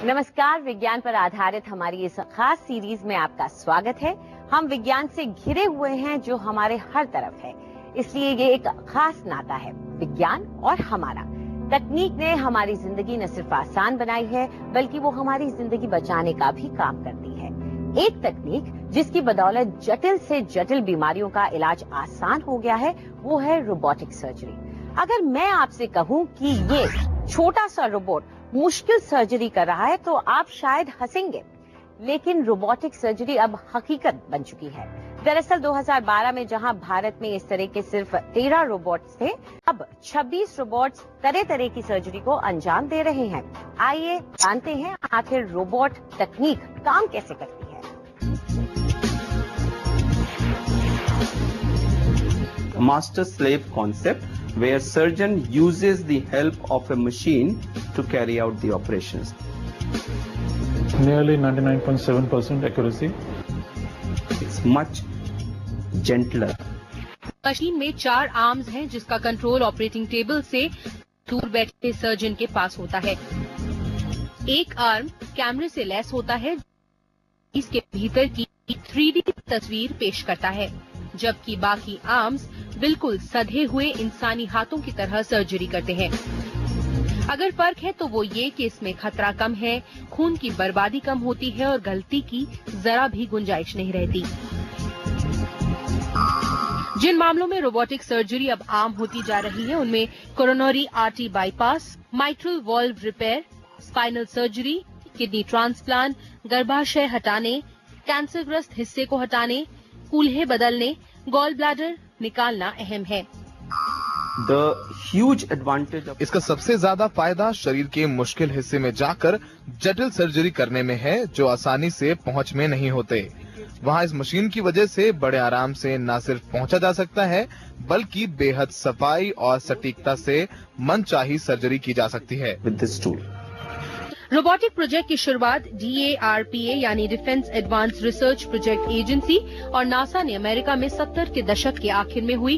नमस्कार, विज्ञान पर आधारित हमारी इस खास सीरीज में आपका स्वागत है। हम विज्ञान से घिरे हुए हैं जो हमारे हर तरफ है, इसलिए ये एक खास नाता है, विज्ञान और हमारा। तकनीक ने हमारी जिंदगी न सिर्फ आसान बनाई है, बल्कि वो हमारी जिंदगी बचाने का भी काम करती है। एक तकनीक जिसकी बदौलत जटिल से जटिल बीमारियों का इलाज आसान हो गया है, वो है रोबोटिक सर्जरी। अगर मैं आपसे कहूं कि ये छोटा सा रोबोट मुश्किल सर्जरी कर रहा है, तो आप शायद हंसेंगे, लेकिन रोबोटिक सर्जरी अब हकीकत बन चुकी है। दरअसल 2012 में जहां भारत में इस तरह के सिर्फ 13 रोबोट्स थे, अब 26 रोबोट्स तरह तरह की सर्जरी को अंजाम दे रहे हैं। आइए जानते हैं आखिर रोबोट तकनीक काम कैसे करती है। Master slave concept where surgeon uses the help of a machine to carry out the operations. Nearly 99.7% accuracy. It's much gentler. Machine में 4 आर्म्स हैं जिसका कंट्रोल ऑपरेटिंग टेबल से दूर बैठे सर्जन के पास होता है। एक आर्म कैमरे से लैस होता है, इसके भीतर की 3D तस्वीर पेश करता है, जबकि बाकी आर्म्स बिल्कुल सधे हुए इंसानी हाथों की तरह सर्जरी करते हैं। अगर फर्क है तो वो ये कि इसमें खतरा कम है, खून की बर्बादी कम होती है और गलती की जरा भी गुंजाइश नहीं रहती। जिन मामलों में रोबोटिक सर्जरी अब आम होती जा रही है, उनमें coronary artery bypass, mitral valve repair, spinal surgery, kidney transplant, गर्भाशय हटाने, कैंसरग्रस्त हिस्से को हटाने, कूल्हे बदलने, गॉल ब्लैडर निकालना अहम है। The huge advantage of इसका सबसे ज्यादा फायदा शरीर के मुश्किल हिस्से में जाकर जटिल सर्जरी करने में है, जो आसानी से पहुंच में नहीं होते। वहां इस मशीन की वजह से बड़े आराम से न सिर्फ पहुंचा जा सकता है, बल्कि बेहद सफाई और सटीकता से मनचाही सर्जरी की जा सकती है। with this tool. Robotic project की शुरुआत DARPA यानी defence advance research project agency और नासा ने अमेरिका में 70 के दशक के आखिर में हुई,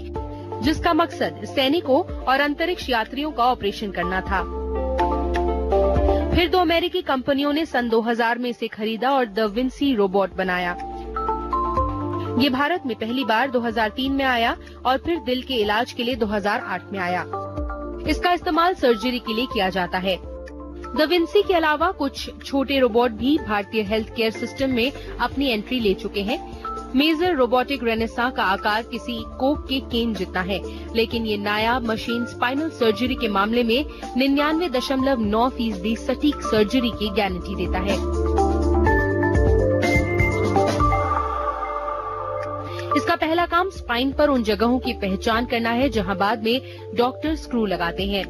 जिसका मकसद सैनिकों और अंतरिक्ष यात्रियों का ऑपरेशन करना था। फिर 2 अमेरिकी कंपनियों ने सन 2000 में इसे खरीदा और द विंसी रोबोट बनाया। ये भारत में पहली बार 2003 में आया और फिर दिल के इलाज के लिए 2008 में आया। इसका इस्तेमाल सर्जरी के लिए किया जाता है। द विंसी के अलावा कुछ छोटे रोबोट भी भारतीय हेल्थ केयर सिस्टम में अपनी एंट्री ले चुके हैं। मेजर रोबोटिक रेनेसां का आकार किसी कोक के केन जितना है, लेकिन ये नायाब मशीन स्पाइनल सर्जरी के मामले में 99.9% सटीक सर्जरी की गारंटी देता है। इसका पहला काम स्पाइन पर उन जगहों की पहचान करना है जहां बाद में डॉक्टर स्क्रू लगाते हैं।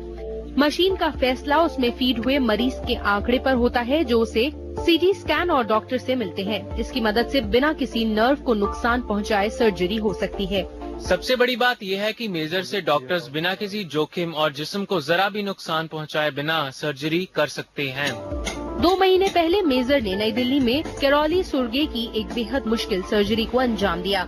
मशीन का फैसला उसमें फीड हुए मरीज के आंकड़े पर होता है, जो उसे CT स्कैन और डॉक्टर से मिलते हैं। इसकी मदद से बिना किसी नर्व को नुकसान पहुंचाए सर्जरी हो सकती है। सबसे बड़ी बात यह है कि मेजर से डॉक्टर्स बिना किसी जोखिम और जिस्म को जरा भी नुकसान पहुंचाए बिना सर्जरी कर सकते हैं। 2 महीने पहले मेजर ने नई दिल्ली में कैरोली सुर्गे की एक बेहद मुश्किल सर्जरी को अंजाम दिया।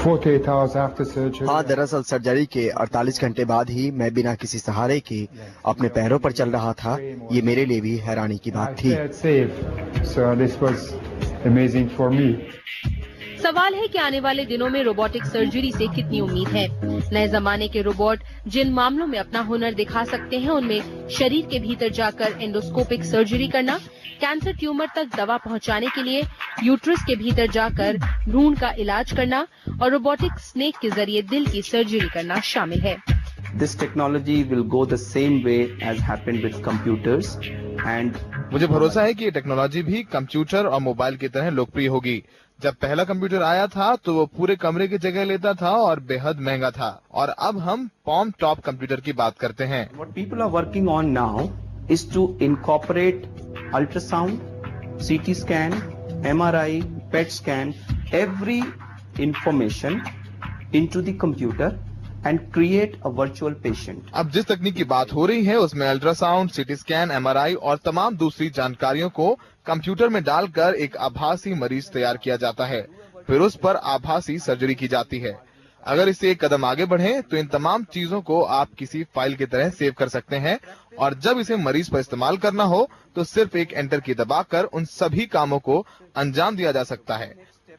48 hours after surgery. हाँ, दरअसल सर्जरी के 48 घंटे बाद ही मैं बिना किसी सहारे के अपने पैरों पर चल रहा था। ये मेरे लिए भी हैरानी की बात थी। So this was amazing for me. सवाल है कि आने वाले दिनों में रोबोटिक सर्जरी से कितनी उम्मीद है। नए जमाने के रोबोट जिन मामलों में अपना हुनर दिखा सकते हैं, उनमें शरीर के भीतर जाकर एंडोस्कोपिक सर्जरी करना, कैंसर ट्यूमर तक दवा पहुंचाने के लिए यूट्रस के भीतर जाकर भ्रूण का इलाज करना और रोबोटिक स्नेक के जरिए दिल की सर्जरी करना शामिल है। This technology will go the same way as happened with computers and मुझे भरोसा है कि ये टेक्नोलॉजी भी कंप्यूटर और मोबाइल की तरह लोकप्रिय होगी। जब पहला कंप्यूटर आया था तो वो पूरे कमरे की जगह लेता था और बेहद महंगा था, और अब हम पॉम टॉप कंप्यूटर की बात करते हैं। what people are working on now is to incorporate ultrasound, CT scan, MRI, PET scan, every information into the computer and create a virtual patient. अब जिस तकनीक की बात हो रही है उसमें अल्ट्रासाउंड, सीटी स्कैन, MRI और तमाम दूसरी जानकारियों को कंप्यूटर में डालकर एक आभासी मरीज तैयार किया जाता है। फिर उस पर आभासी सर्जरी की जाती है। अगर इससे एक कदम आगे बढ़ें तो इन तमाम चीजों को आप किसी फाइल की तरह सेव कर सकते हैं और जब इसे मरीज पर इस्तेमाल करना हो तो सिर्फ एक एंटर की दबाकर उन सभी कामों को अंजाम दिया जा सकता है।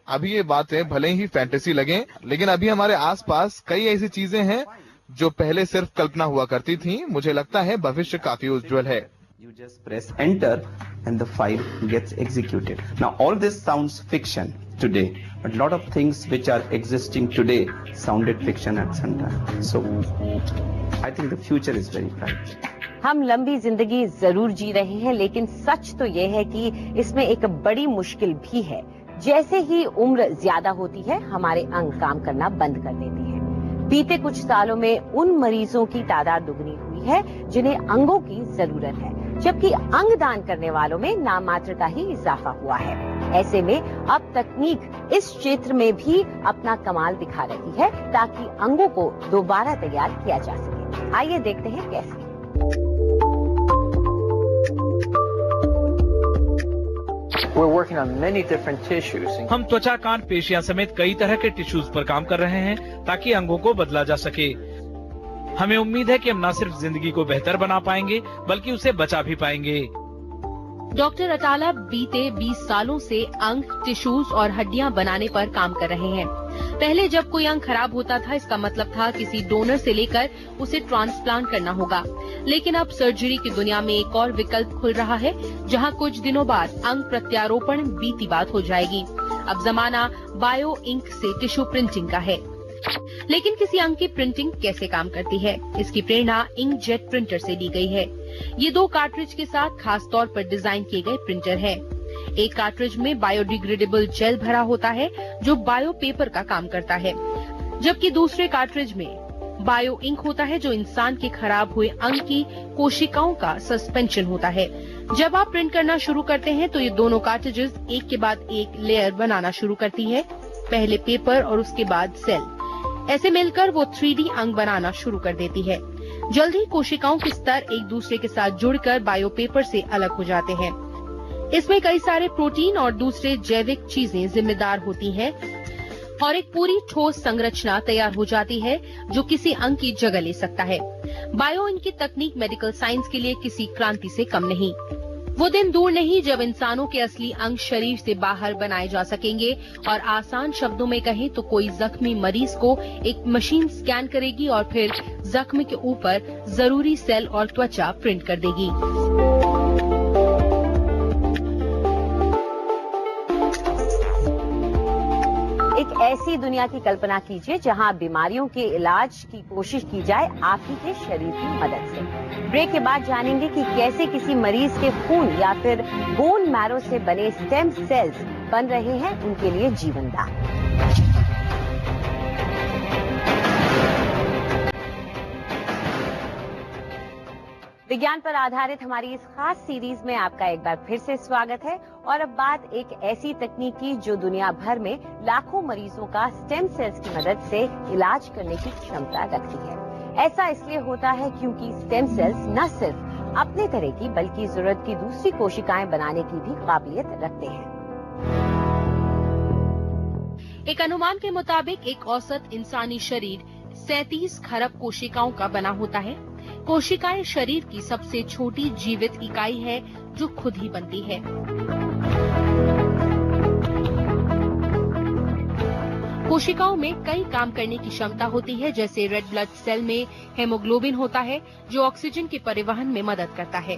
अभी ये बातें भले ही फैंटेसी लगें, लेकिन अभी हमारे आसपास कई ऐसी चीजें हैं जो पहले सिर्फ कल्पना हुआ करती थी। मुझे लगता है भविष्य काफी उज्जवल है। You just press enter and the file gets executed. Now all this sounds fiction today, but a lot of things which are existing today sounded fiction at some time. So I think the future is very bright. हम लंबी जिंदगी जरूर जी रहे हैं, लेकिन सच तो ये है कि इसमें एक बड़ी मुश्किल भी है। जैसे ही उम्र ज्यादा होती है, हमारे अंग काम करना बंद कर देते हैं। बीते कुछ सालों में उन मरीजों की तादाद दुगनी हुई है जिन्हें अंगों की जरूरत है, जबकि अंग दान करने वालों में नाममात्र का ही इजाफा हुआ है। ऐसे में अब तकनीक इस क्षेत्र में भी अपना कमाल दिखा रही है ताकि अंगों को दोबारा तैयार किया जा सके। आइए देखते हैं कैसे। We're working on many different tissues. हम त्वचा, कान, पेशियां समेत कई तरह के टिश्यूज पर काम कर रहे हैं ताकि अंगों को बदला जा सके। हमें उम्मीद है कि हम न सिर्फ जिंदगी को बेहतर बना पाएंगे बल्कि उसे बचा भी पाएंगे। डॉक्टर अटाला बीते 20 सालों से अंग, टिश्यूज और हड्डियां बनाने पर काम कर रहे हैं। पहले जब कोई अंग खराब होता था, इसका मतलब था किसी डोनर से लेकर उसे ट्रांसप्लांट करना होगा। लेकिन अब सर्जरी की दुनिया में एक और विकल्प खुल रहा है, जहां कुछ दिनों बाद अंग प्रत्यारोपण बीती बात हो जाएगी। अब जमाना बायो इंक से टिश्यू प्रिंटिंग का है। लेकिन किसी अंग की प्रिंटिंग कैसे काम करती है, इसकी प्रेरणा इंकजेट प्रिंटर से ली गई है। ये 2 कार्ट्रिज के साथ खास तौर पर डिजाइन किए गए प्रिंटर है। एक कार्ट्रिज में बायोडिग्रेडेबल जेल भरा होता है जो बायो पेपर का काम करता है, जबकि दूसरे कार्ट्रिज में बायो इंक होता है जो इंसान के खराब हुए अंग की कोशिकाओं का सस्पेंशन होता है। जब आप प्रिंट करना शुरू करते हैं तो ये दोनों कार्ट्रिजेस एक के बाद एक लेयर बनाना शुरू करती है, पहले पेपर और उसके बाद सेल। ऐसे मिलकर वो 3D अंग बनाना शुरू कर देती है। जल्द ही कोशिकाओं के स्तर एक दूसरे के साथ जुड़कर बायो पेपर से अलग हो जाते हैं। इसमें कई सारे प्रोटीन और दूसरे जैविक चीजें जिम्मेदार होती हैं और एक पूरी ठोस संरचना तैयार हो जाती है जो किसी अंग की जगह ले सकता है। बायो इंक की तकनीक मेडिकल साइंस के लिए किसी क्रांति से कम नहीं। वो दिन दूर नहीं जब इंसानों के असली अंग शरीर से बाहर बनाए जा सकेंगे और आसान शब्दों में कहें तो कोई जख्मी मरीज को एक मशीन स्कैन करेगी और फिर जख्म के ऊपर जरूरी सेल और त्वचा प्रिंट कर देगी। एक ऐसी दुनिया की कल्पना कीजिए जहां बीमारियों के इलाज की कोशिश की जाए आप ही के शरीर की मदद से। ब्रेक के बाद जानेंगे कि कैसे किसी मरीज के खून या फिर बोन मैरो से बने स्टेम सेल्स बन रहे हैं उनके लिए जीवनदान। विज्ञान पर आधारित हमारी इस खास सीरीज में आपका एक बार फिर से स्वागत है। और अब बात एक ऐसी तकनीक की जो दुनिया भर में लाखों मरीजों का स्टेम सेल्स की मदद से इलाज करने की क्षमता रखती है। ऐसा इसलिए होता है क्योंकि स्टेम सेल्स न सिर्फ अपने तरह की बल्कि जरूरत की दूसरी कोशिकाएं बनाने की भी काबिलियत रखते हैं। एक अनुमान के मुताबिक एक औसत इंसानी शरीर 37 खरब कोशिकाओं का बना होता है। कोशिकाएं शरीर की सबसे छोटी जीवित इकाई है जो खुद ही बनती है। कोशिकाओं में कई काम करने की क्षमता होती है, जैसे रेड ब्लड सेल में हेमोग्लोबिन होता है जो ऑक्सीजन के परिवहन में मदद करता है।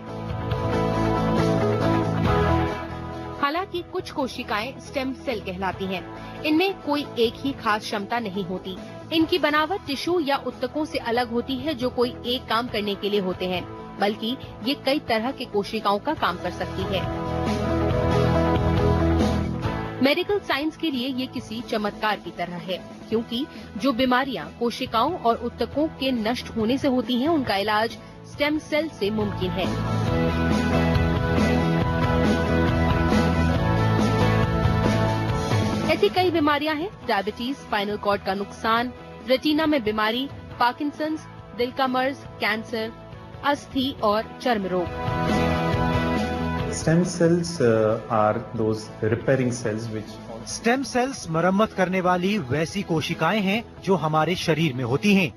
हालांकि कुछ कोशिकाएं स्टेम सेल कहलाती हैं। इनमें कोई एक ही खास क्षमता नहीं होती। इनकी बनावट टिश्यू या ऊतकों से अलग होती है जो कोई एक काम करने के लिए होते हैं, बल्कि ये कई तरह के कोशिकाओं का काम कर सकती है। मेडिकल साइंस के लिए ये किसी चमत्कार की तरह है, क्योंकि जो बीमारियां कोशिकाओं और ऊतकों के नष्ट होने से होती हैं, उनका इलाज स्टेम सेल से मुमकिन है। ऐसी कई बीमारियां हैं, डायबिटीज, स्पाइनल कॉर्ड का नुकसान, रेटिना में बीमारी, पार्किंसंस, दिल का मर्ज, कैंसर, अस्थि और चर्म रोग। Stem cells are those repairing cells which stem cells मरम्मत करने वाली वैसी कोशिकाएं हैं जो हमारे शरीर में होती हैं।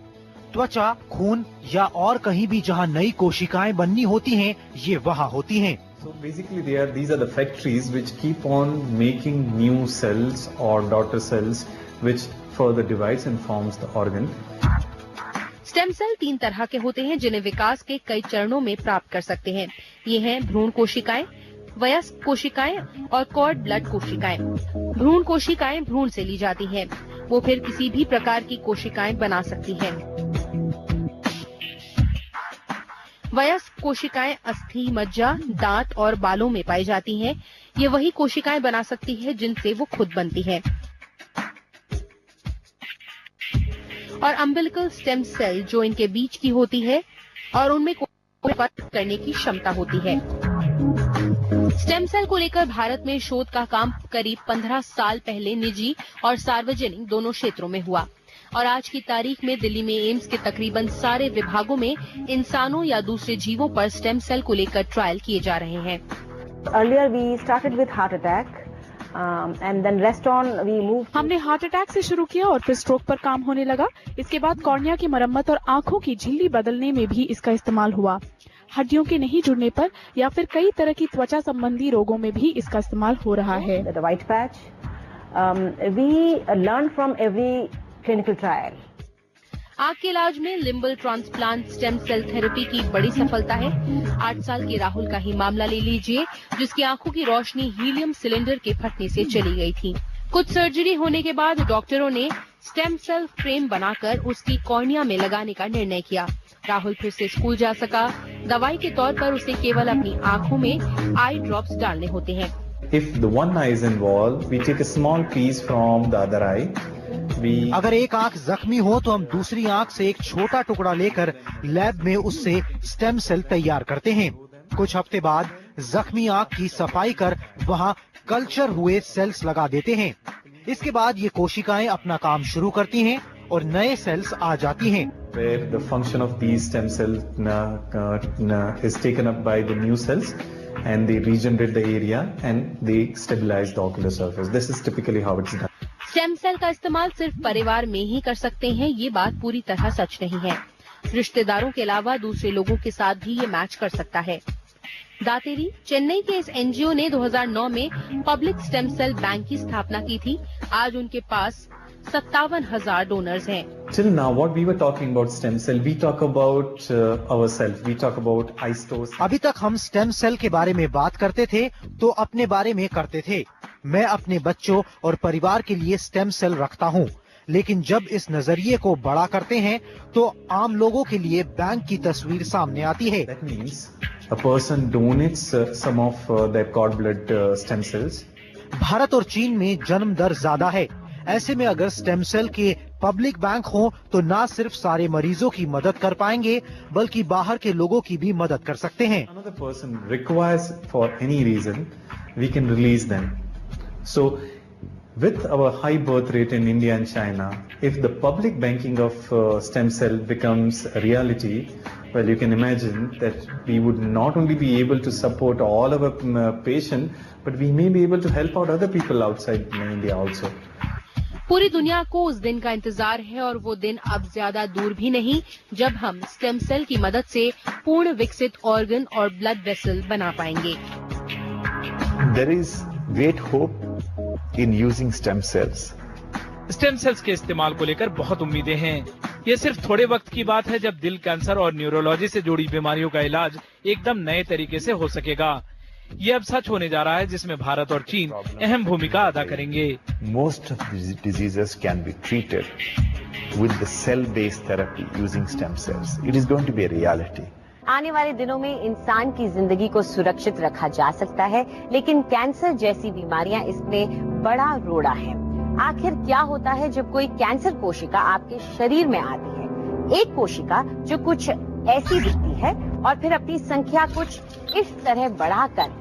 त्वचा, खून या और कहीं भी जहां नई कोशिकाएं बननी होती हैं, ये वहां होती हैं। So basically these are the factories which keep on making new cells or daughter cells which further divides and forms the organ. Stem cell 3 तरह के होते हैं जिन्हें विकास के कई चरणों में प्राप्त कर सकते हैं। ये हैं भ्रूण कोशिकाएं, वयस्क कोशिकाएं और कॉर्ड ब्लड कोशिकाएं। भ्रूण कोशिकाएं भ्रूण से ली जाती हैं। वो फिर किसी भी प्रकार की कोशिकाएं बना सकती हैं। वयस्क कोशिकाएं अस्थि, मज्जा, दांत और बालों में पाई जाती हैं। ये वही कोशिकाएं बना सकती है जिनसे वो खुद बनती हैं। और अम्बिलिकल स्टेम सेल जो इनके बीच की होती है और उनमें करने की क्षमता होती है। स्टेम सेल को लेकर भारत में शोध का काम करीब 15 साल पहले निजी और सार्वजनिक दोनों क्षेत्रों में हुआ और आज की तारीख में दिल्ली में एम्स के तकरीबन सारे विभागों में इंसानों या दूसरे जीवों पर स्टेम सेल को लेकर ट्रायल किए जा रहे हैं। Earlier we started with heart attack and then rest on we moved. हमने हार्ट अटैक से शुरू किया और फिर स्ट्रोक पर काम होने लगा। इसके बाद कॉर्निया की मरम्मत और आंखों की झिल्ली बदलने में भी इसका इस्तेमाल हुआ। हड्डियों के नहीं जुड़ने पर या फिर कई तरह की त्वचा संबंधी रोगों में भी इसका इस्तेमाल हो रहा है। The white patch. We learned from every clinical trial. आंख के इलाज में limbal transplant stem cell therapy की बड़ी सफलता है। 8 साल के राहुल का ही मामला ले लीजिए, जिसकी आंखों की रोशनी हीलियम सिलेंडर के फटने से चली गई थी। कुछ सर्जरी होने के बाद डॉक्टरों ने स्टेम सेल फ्रेम बनाकर उसकी कॉर्निया में लगाने का निर्णय किया। राहुल फिर से स्कूल जा सका। दवाई के तौर पर उसे केवल अपनी आंखों में आई ड्रॉप्स डालने होते हैं। If the one eye is involved, we take a small piece from the other eye. अगर एक आंख जख्मी हो तो हम दूसरी आंख से एक छोटा टुकड़ा लेकर लैब में उससे स्टेम सेल तैयार करते हैं। कुछ हफ्ते बाद जख्मी आंख की सफाई कर वहां कल्चर हुए सेल्स लगा देते हैं। इसके बाद ये कोशिकाएं अपना काम शुरू करती हैं और नए सेल्स आ जाती हैं। Where the function of these stem cells is taken up by the new cells and they regenerate the area and they stabilize the ocular surface. This is typically how it's done. Stem cell का इस्तेमाल सिर्फ परिवार में ही कर सकते हैं, ये बात पूरी तरह सच नहीं है। रिश्तेदारों के अलावा दूसरे लोगों के साथ भी ये मैच कर सकता है। दातेरी, चेन्नई के इस एनजीओ ने 2009 में पब्लिक स्टेम सेल बैंक की स्थापना की थी। आज उनके पास 57,000 डोनर्स हैं। Till now, what we were talking about stem cell, we talk about ourselves, we talk about iStores. अभी तक हम स्टेम सेल के बारे में बात करते थे तो अपने बारे में करते थे। मैं अपने बच्चों और परिवार के लिए स्टेम सेल रखता हूँ, लेकिन जब इस नजरिए को बड़ा करते हैं तो आम लोगों के लिए बैंक की तस्वीर सामने आती है। That means a person donates some of their cord blood stem cells. Bharat और चीन में जन्म दर ज्यादा है। ऐसे में अगर स्टेम सेल के पब्लिक बैंक हो तो न सिर्फ सारे मरीजों की मदद कर पाएंगे बल्कि बाहर के लोगों की भी मदद कर सकते हैं। Another person requires for any reason, we can release them. So, with our high birth rate in India and China, if the public banking of stem cell becomes a reality, well, you can imagine that we would not only be able to support all our patients, but we may be able to help out other people outside India also. पूरी दुनिया को उस दिन का इंतजार है और वो दिन अब ज्यादा दूर भी नहीं जब हम स्टेम सेल की मदद से पूर्ण विकसित ऑर्गन और ब्लड वेसल बना पाएंगे। There is great hope in using stem cells. Stem cells के इस्तेमाल को लेकर बहुत उम्मीदें हैं। ये सिर्फ थोड़े वक्त की बात है जब दिल कैंसर और न्यूरोलॉजी से जुड़ी बीमारियों का इलाज एकदम नए तरीके से हो सकेगा। ये अब सच होने जा रहा है जिसमें भारत और चीन अहम भूमिका अदा करेंगे। Most of these diseases can be treated with the cell-based therapy using stem cells. It is going to be a reality. आने वाले दिनों में इंसान की जिंदगी को सुरक्षित रखा जा सकता है, लेकिन कैंसर जैसी बीमारियां इसमें बड़ा रोड़ा है। आखिर क्या होता है जब कोई कैंसर कोशिका आपके शरीर में आती है? एक कोशिका जो कुछ ऐसी दिखती है और फिर अपनी संख्या कुछ इस तरह बढ़ाकर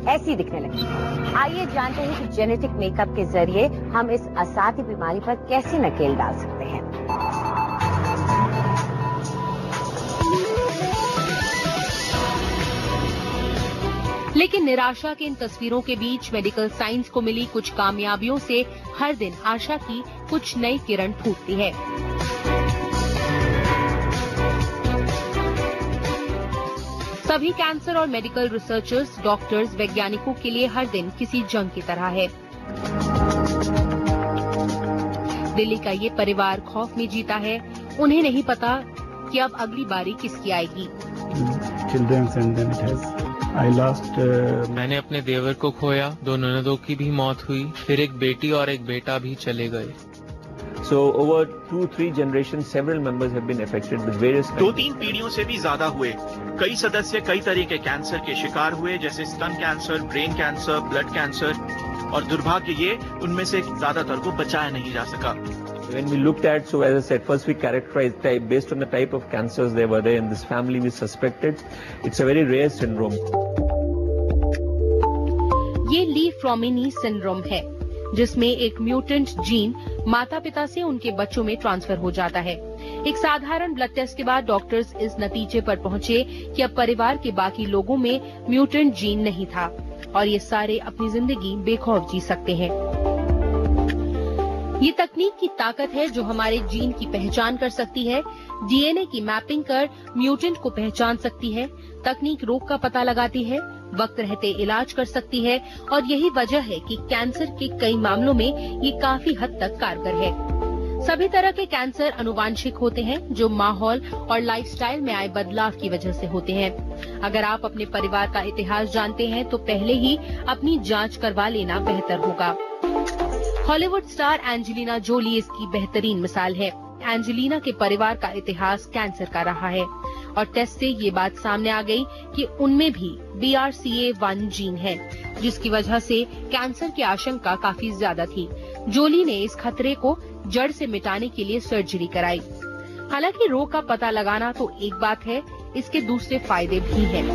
ऐसी दिखने लगती है। आइए जानते हैं कि जेनेटिक मेकअप के जरिए हम इस असाध्य बीमारी पर कैसे नकेल डाल सकते हैं। लेकिन निराशा के इन तस्वीरों के बीच मेडिकल साइंस को मिली कुछ कामयाबियों से हर दिन आशा की कुछ नई किरण फूटती है। सभी कैंसर और मेडिकल रिसर्चर्स, डॉक्टर्स, वैज्ञानिकों के लिए हर दिन किसी जंग की तरह है। दिल्ली का ये परिवार खौफ में जीता है। उन्हें नहीं पता कि अब अगली बारी किसकी आएगी। मैंने अपने देवर को खोया, 2 ननदों की भी मौत हुई, फिर एक बेटी और एक बेटा भी चले गए। So over 2-3 generations, several members have been affected with various. 2-3 पीढ़ियों से भी ज्यादा हुए। कई सदस्य कई तरह के कैंसर के शिकार हुए, जैसे स्तन cancer, brain cancer, blood cancer, और दुर्भाग्य ये उनमें से ज्यादातर को बचाया नहीं जा सका। When we looked at, so as I said, first we characterized type based on the type of cancers they were there in this family. We suspected it's a very rare syndrome. ये ली फ्रोमिनी syndrome है, जिसमें एक mutant gene माता पिता से उनके बच्चों में ट्रांसफर हो जाता है। एक साधारण ब्लड टेस्ट के बाद डॉक्टर्स इस नतीजे पर पहुंचे कि अब परिवार के बाकी लोगों में म्यूटेंट जीन नहीं था और ये सारे अपनी जिंदगी बेखौफ जी सकते हैं। ये तकनीक की ताकत है जो हमारे जीन की पहचान कर सकती है, डीएनए की मैपिंग कर म्यूटेंट को पहचान सकती है, तकनीक रोग का पता लगाती है, वक्त रहते इलाज कर सकती है और यही वजह है कि कैंसर के कई मामलों में ये काफी हद तक कारगर है। सभी तरह के कैंसर अनुवांशिक होते हैं जो माहौल और लाइफस्टाइल में आए बदलाव की वजह से होते हैं। अगर आप अपने परिवार का इतिहास जानते हैं तो पहले ही अपनी जांच करवा लेना बेहतर होगा। हॉलीवुड स्टार एंजेलिना जोली इसकी बेहतरीन मिसाल है। एंजेलिना के परिवार का इतिहास कैंसर का रहा है और टेस्ट से ये बात सामने आ गई कि उनमें भी BRCA1 जीन है, जिसकी वजह से कैंसर की आशंका काफी ज्यादा थी। जोली ने इस खतरे को जड़ से मिटाने के लिए सर्जरी कराई। हालांकि रोग का पता लगाना तो एक बात है, इसके दूसरे फायदे भी हैं।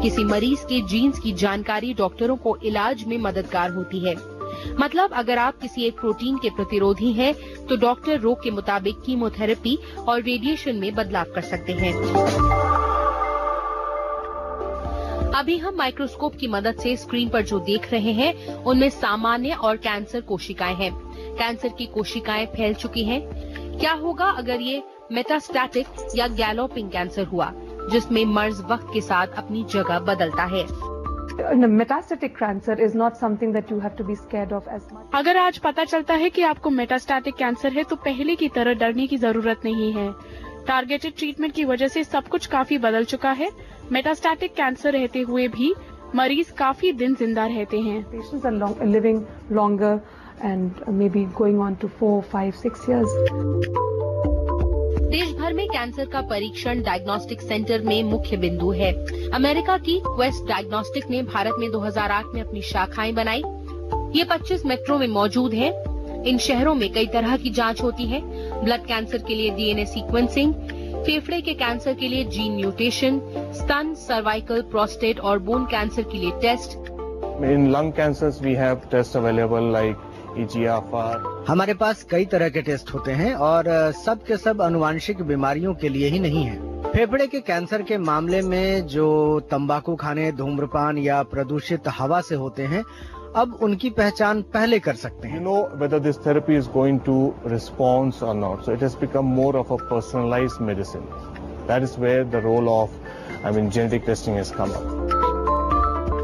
किसी मरीज के जीन्स की जानकारी डॉक्टरों को इलाज में मददगार होती है। मतलब अगर आप किसी एक प्रोटीन के प्रतिरोधी हैं, तो डॉक्टर रोग के मुताबिक कीमोथेरेपी और रेडिएशन में बदलाव कर सकते हैं। अभी हम माइक्रोस्कोप की मदद से स्क्रीन पर जो देख रहे हैं उनमें सामान्य और कैंसर कोशिकाएं हैं। कैंसर की कोशिकाएं फैल चुकी हैं। क्या होगा अगर ये मेटास्टैटिक या गैलोपिंग कैंसर हुआ, जिसमें मर्ज वक्त के साथ अपनी जगह बदलता है? Metastatic cancer is not something that you have to be scared of as much. अगर आज पता चलता है कि आपको मेटास्टैटिक कैंसर है तो पहले की तरह डरने की जरूरत नहीं है। टारगेटेड ट्रीटमेंट की वजह से सब कुछ काफी बदल चुका है। मेटास्टैटिक कैंसर रहते हुए भी मरीज काफी दिन जिंदा रहते हैं। Patients are living longer and maybe going on to 4, 5, 6 years. देश भर में कैंसर का परीक्षण डायग्नोस्टिक सेंटर में मुख्य बिंदु है। अमेरिका की क्वेस्ट डायग्नोस्टिक ने भारत में 2008 में अपनी शाखाएं बनाई। ये 25 मेट्रो में मौजूद है। इन शहरों में कई तरह की जांच होती है। ब्लड कैंसर के लिए डीएनए सीक्वेंसिंग, फेफड़े के कैंसर के लिए जीन म्यूटेशन, स्तन, सर्वाइकल, प्रोस्टेट और बोन कैंसर के लिए test. In lung cancers we have tests available like EGFR. हमारे पास कई तरह के टेस्ट होते हैं और सब के सब अनुवांशिक बीमारियों के लिए ही नहीं है। फेफड़े के कैंसर के मामले में जो तंबाकू खाने, धूम्रपान या प्रदूषित हवा से होते हैं, अब उनकी पहचान पहले कर सकते हैं। You know whether this therapy is going to respond or not. So it has become more of a personalized medicine. That is where the role of, genetic testing has come up.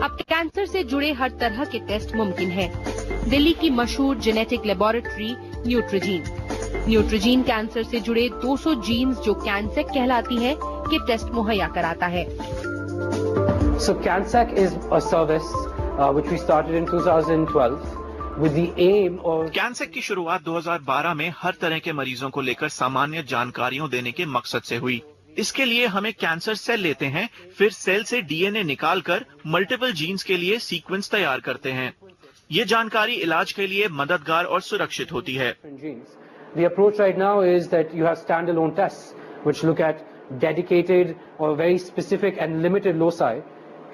अब cancer से जुड़े हर तरह के test मुमकिन है। दिल्ली की मशहूर genetic laboratory न्यूट्रोजीन cancer से जुड़े 200 जीन्स जो कैंसेक कहलाती है के टेस्ट मुहैया कराता है। So CanSec is a service which we started in 2012 with the aim of कैंसेक की शुरुआत 2012 में हर तरह के मरीजों को लेकर सामान्य जानकारियों देने के मकसद से हुई। इसके लिए हमें कैंसर सेल लेते हैं, फिर सेल से डीएनए निकालकर मल्टीपल जीन्स के लिए सीक्वेंस तैयार करते हैं। ये जानकारी इलाज के लिए मददगार और सुरक्षित होती है। The approach right now is that you have standalone tests which look at dedicated or very specific and limited loci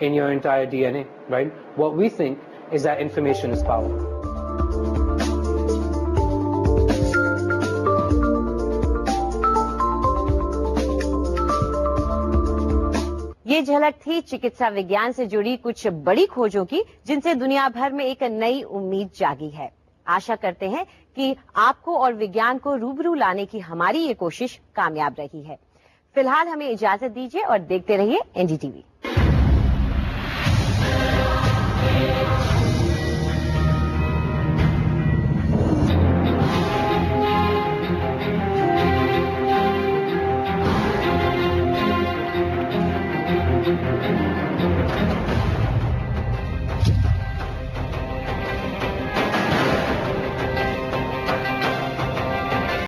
in your entire DNA, right? What we think is that information is power. ये झलक थी चिकित्सा विज्ञान से जुड़ी कुछ बड़ी खोजों की, जिनसे दुनिया भर में एक नई उम्मीद जागी है। आशा करते हैं कि आपको और विज्ञान को रूबरू लाने की हमारी ये कोशिश कामयाब रही है। फिलहाल हमें इजाजत दीजिए और देखते रहिए एनडीटीवी।